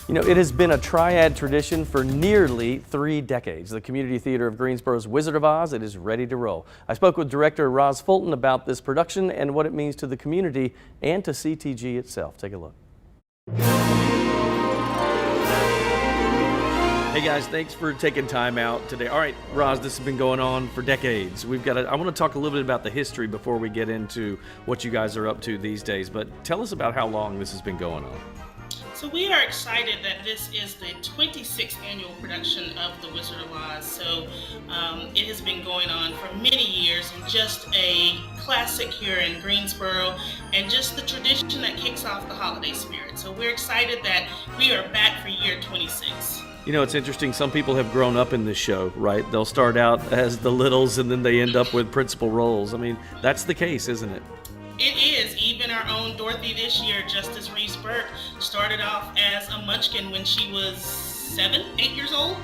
You know, it has been a Triad tradition for nearly 3 decades. The Community Theater of Greensboro's Wizard of Oz, it is ready to roll. I spoke with director Roz Fulton about this production and what it means to the community and to CTG itself. Take a look. Hey guys, thanks for taking time out today. All right, Roz, this has been going on for decades. I want to talk a little bit about the history before we get into what you guys are up to these days, but tell us about how long this has been going on. So we are excited that this is the 26th annual production of The Wizard of Oz. So it has been going on for many years and just a classic here in Greensboro and just the tradition that kicks off the holiday spirit. So we're excited that we are back for year 26. You know, it's interesting. Some people have grown up in this show, right? They'll start out as the littles and then they end up with principal roles. I mean, that's the case, isn't it? It is. Even our own Dorothy this year, Justice Reese Burke, started off as a munchkin when she was 8 years old.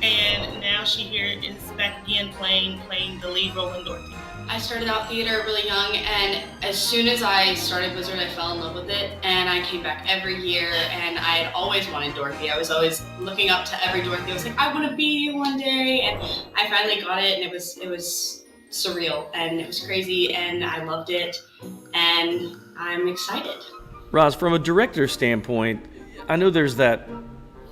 And now she here is back again playing the lead role in Dorothy. I started out theater really young, and as soon as I started Wizard, I fell in love with it, and I came back every year, and I had always wanted Dorothy. I was always looking up to every Dorothy. I was like, I want to be you one day, and I finally got it, and it was surreal, and it was crazy, and I loved it, and I'm excited. Roz, from a director's standpoint, I know there's that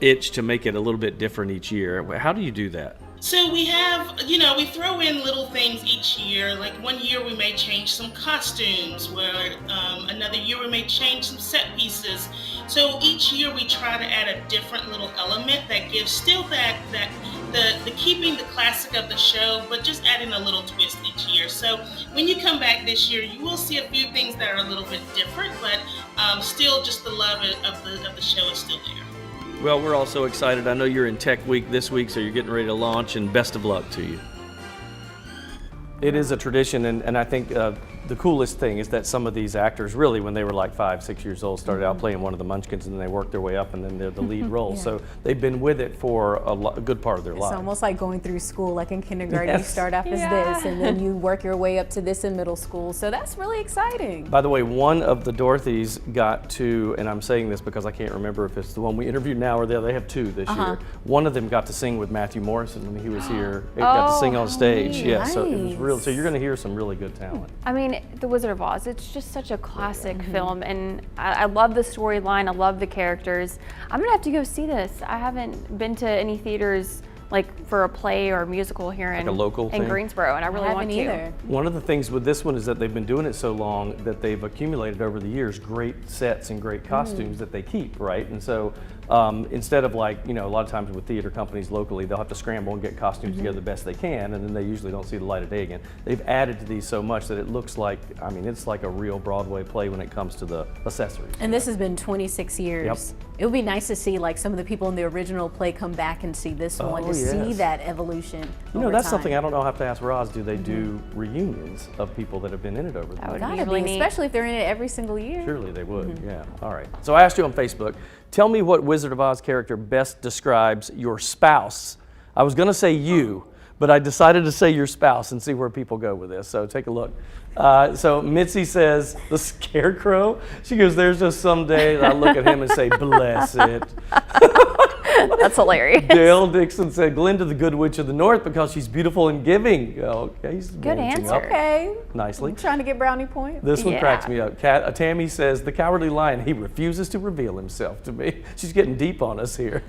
itch to make it a little bit different each year. How do you do that? So we have, we throw in little things each year. Like one year we may change some costumes, where another year we may change some set pieces. So each year we try to add a different little element that gives still the keeping the classic of the show, but just adding a little twist each year. So when you come back this year, you will see a few things that are a little bit different, but still just the love of the show is still there. Well, we're all so excited. I know you're in Tech Week this week, so you're getting ready to launch, and best of luck to you. It is a tradition, and I think the coolest thing is that some of these actors, really, when they were like 5, 6 years old, started out playing one of the Munchkins, and then they worked their way up, and then they're the lead role. Yeah. So they've been with it for a good part of their life. It's almost like going through school, like in kindergarten, you start off as this, and then you work your way up to this in middle school. So that's really exciting. By the way, one of the Dorothys got to, and I'm saying this because I can't remember if it's the one we interviewed now or the other, they have 2 this year. One of them got to sing with Matthew Morrison when he was here. It got to sing on stage. Yeah, nice. So it was real. So you're going to hear some really good talent. I mean, The Wizard of Oz, it's just such a classic film, and I love the storyline, I love the characters. I'm gonna have to go see this. I haven't been to any theaters like for a play or a musical here in Greensboro, and I really want to. One of the things with this one is that they've been doing it so long that they've accumulated over the years great sets and great costumes that they keep, right? And so instead of like, a lot of times with theater companies locally, they'll have to scramble and get costumes together the best they can, and then they usually don't see the light of day again. They've added to these so much that it looks like, it's like a real Broadway play when it comes to the accessories. And this has been 26 years. Yep. It would be nice to see like some of the people in the original play come back and see this one, to see that evolution over that's time. something I don't know, I have to ask Roz, do they do reunions of people that have been in it over the years? Gotta be, especially if they're in it every single year. Surely they would, yeah. All right. So I asked you on Facebook, tell me what Wizard of Oz character best describes your spouse. I was gonna say you, but I decided to say your spouse and see where people go with this. So take a look. So Mitzi says, the Scarecrow. She goes, there's just some day that I look at him and say, bless it. That's hilarious. Dale Dixon said, Glinda, the Good Witch of the North, because she's beautiful and giving. Okay, he's good answer. Up. Okay. Nicely. I'm trying to get brownie points. This one cracks me up. Tammy says, the Cowardly Lion, he refuses to reveal himself to me. She's getting deep on us here.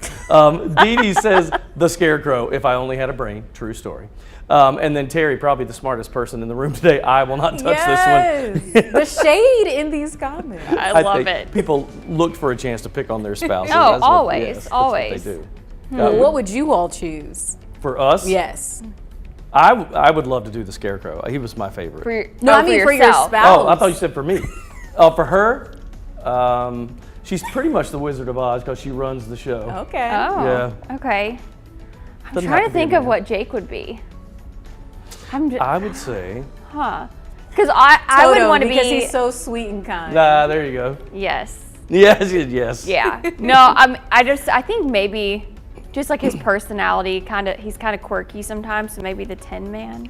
Dee Dee says, the Scarecrow, if I only had a brain. True story. And then Terry, probably the smartest person in the room today, I will not touch this one. The shade in these comments. I love it. People looked for a chance to pick on their spouses. Oh, that's always. What they do. What would you all choose? For us? Yes. I would love to do the Scarecrow. He was my favorite. For your spouse. Oh, I thought you said for me. For her, she's pretty much the Wizard of Oz because she runs the show. Okay. Oh, yeah. Okay. I'm trying to think of what Jake would be. I would say. Because I would want to be. Because he's so sweet and kind. There you go. Yes. Yes. Yeah. No, I think maybe just like his personality, he's kind of quirky sometimes, so maybe the Tin Man.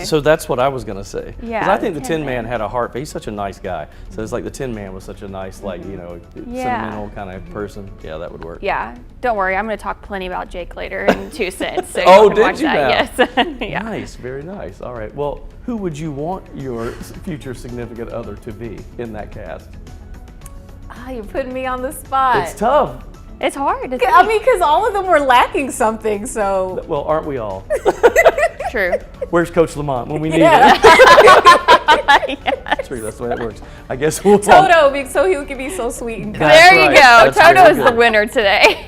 So that's what I was gonna say. 'Cause Yeah, I think the the Tin Tin Man Man. had a heart, but he's such a nice guy. So it's like the Tin Man was such a nice, like, sentimental kind of person. Yeah, that would work. Yeah, don't worry, I'm going to talk plenty about Jake later in 2 cents. So Oh, you can did watch you that. now? Yes. Yeah. Nice, very nice. All right. Well, who would you want your future significant other to be in that cast? Oh, you're putting me on the spot. It's tough. It's hard. To I mean, because all of them were lacking something, so. Well, aren't we all? True. Where's Coach Lamont when we need Yeah. him? True, that's the way it works. I guess we'll Toto, so he could be so sweet and kind. That's There you right. go. That's very Toto is the good. winner today.